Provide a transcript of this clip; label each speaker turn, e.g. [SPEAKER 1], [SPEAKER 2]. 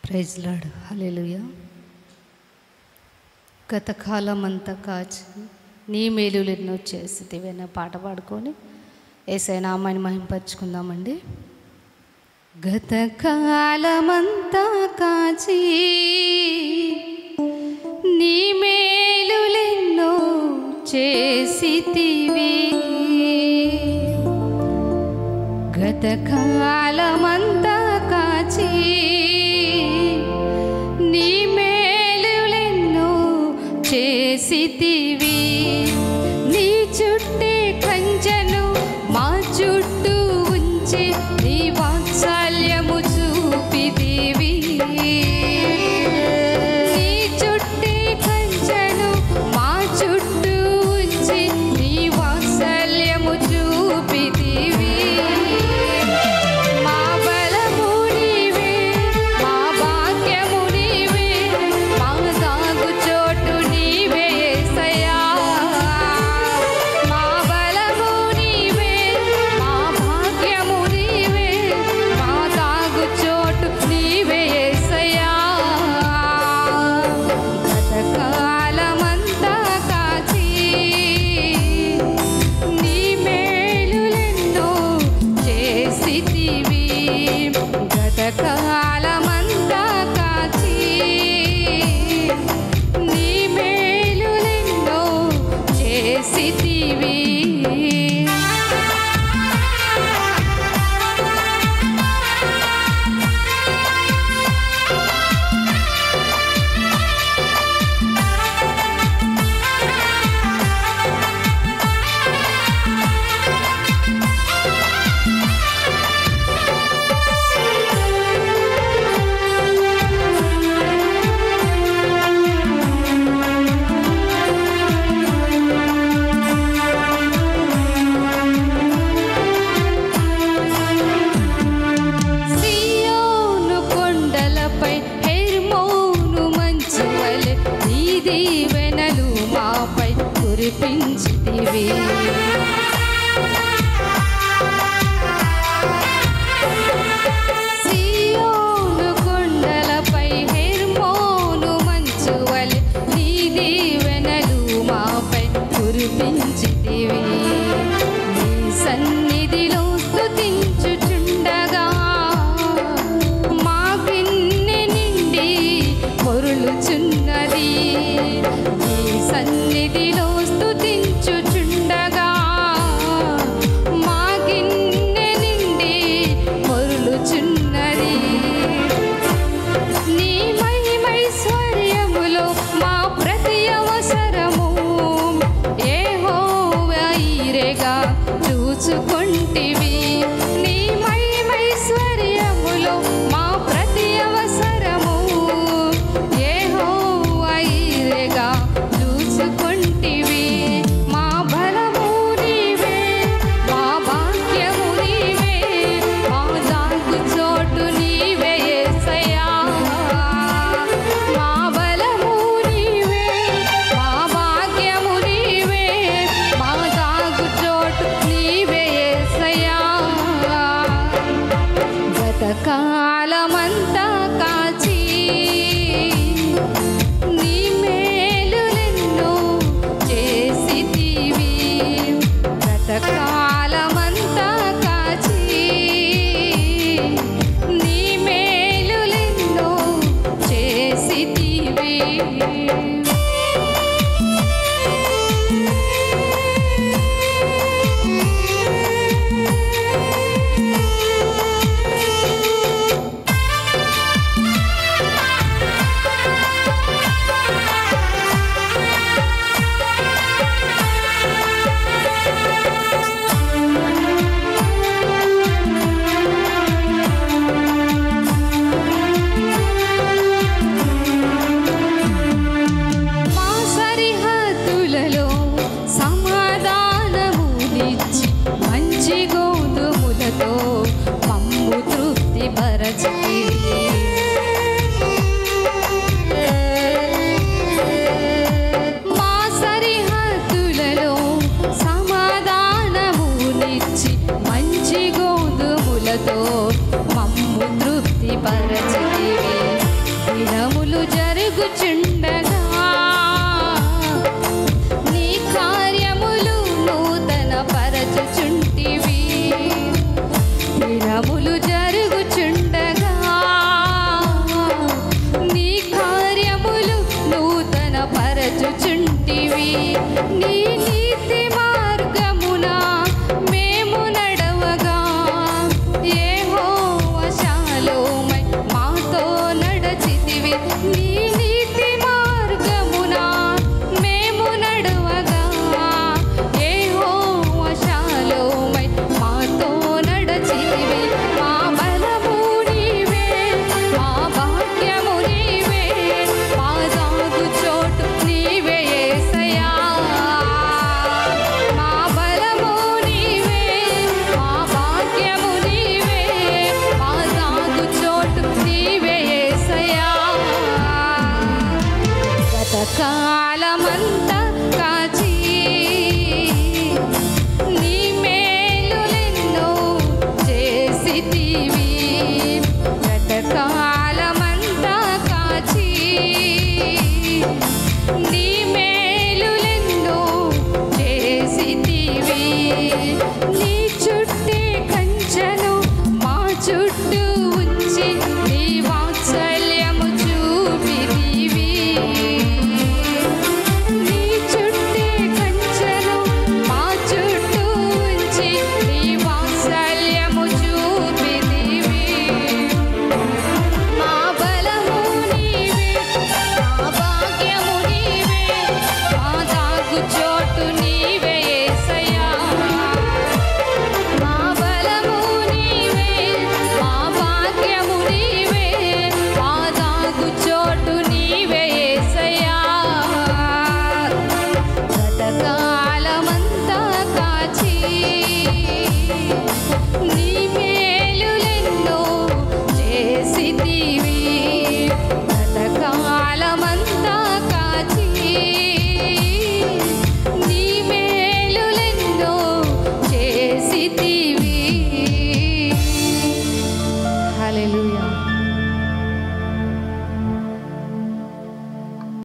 [SPEAKER 1] Praise lord. హల్లెలూయా. గత కాలం అంతా కాచి నీ మేలులు ఎన్నో చేసితివి అనే పాట పాడుకొని యేసయ్య నామాన్ని మహింపరచుకుందామండి. గత కాలమంతా కాచి నీ మేలులెన్నో చేసితివి. గత కాలమంతా కాచి నీ మేలులెన్నో చేసితివి. నీ చుట్టే కంచెను మా చుట్టూ ఉంచి నీ వాత్సల్యము చూపితివి. నీ చుట్టే కంచెను మా చుట్టూ ఉంచి నీ వాత్సల్యము చూపితివి. మా బలము నీవే, మా భాగ్యము నీవే, మా దాగు చోటు నీవే యేసయ్యా. మా బలము నీవే, మా భాగ్యము నీవే, మా దాగు చోటు నీవే యేసయ్యా. గత కాలమంతా కాచి నీ మేలులెన్నో చేసితివి. గత కాలమంతా కాచి నీ మేలులెన్నో చేసితివి. సియోను కొండలపై హెర్మోను మంచు వలె నీ దీవెనలు మాపై కురిపించితివి. సియోను కొండలపై హెర్మోను మంచు వలె నీ దీవెనలు మాపై కురిపించితివి. నీ సన్నిధిలో స్తుతించుచుండగా మా గిన్నె నిండి పొర్లుచున్నది. నీ సన్నిధిలో స్తుతించుచుండగా కాచి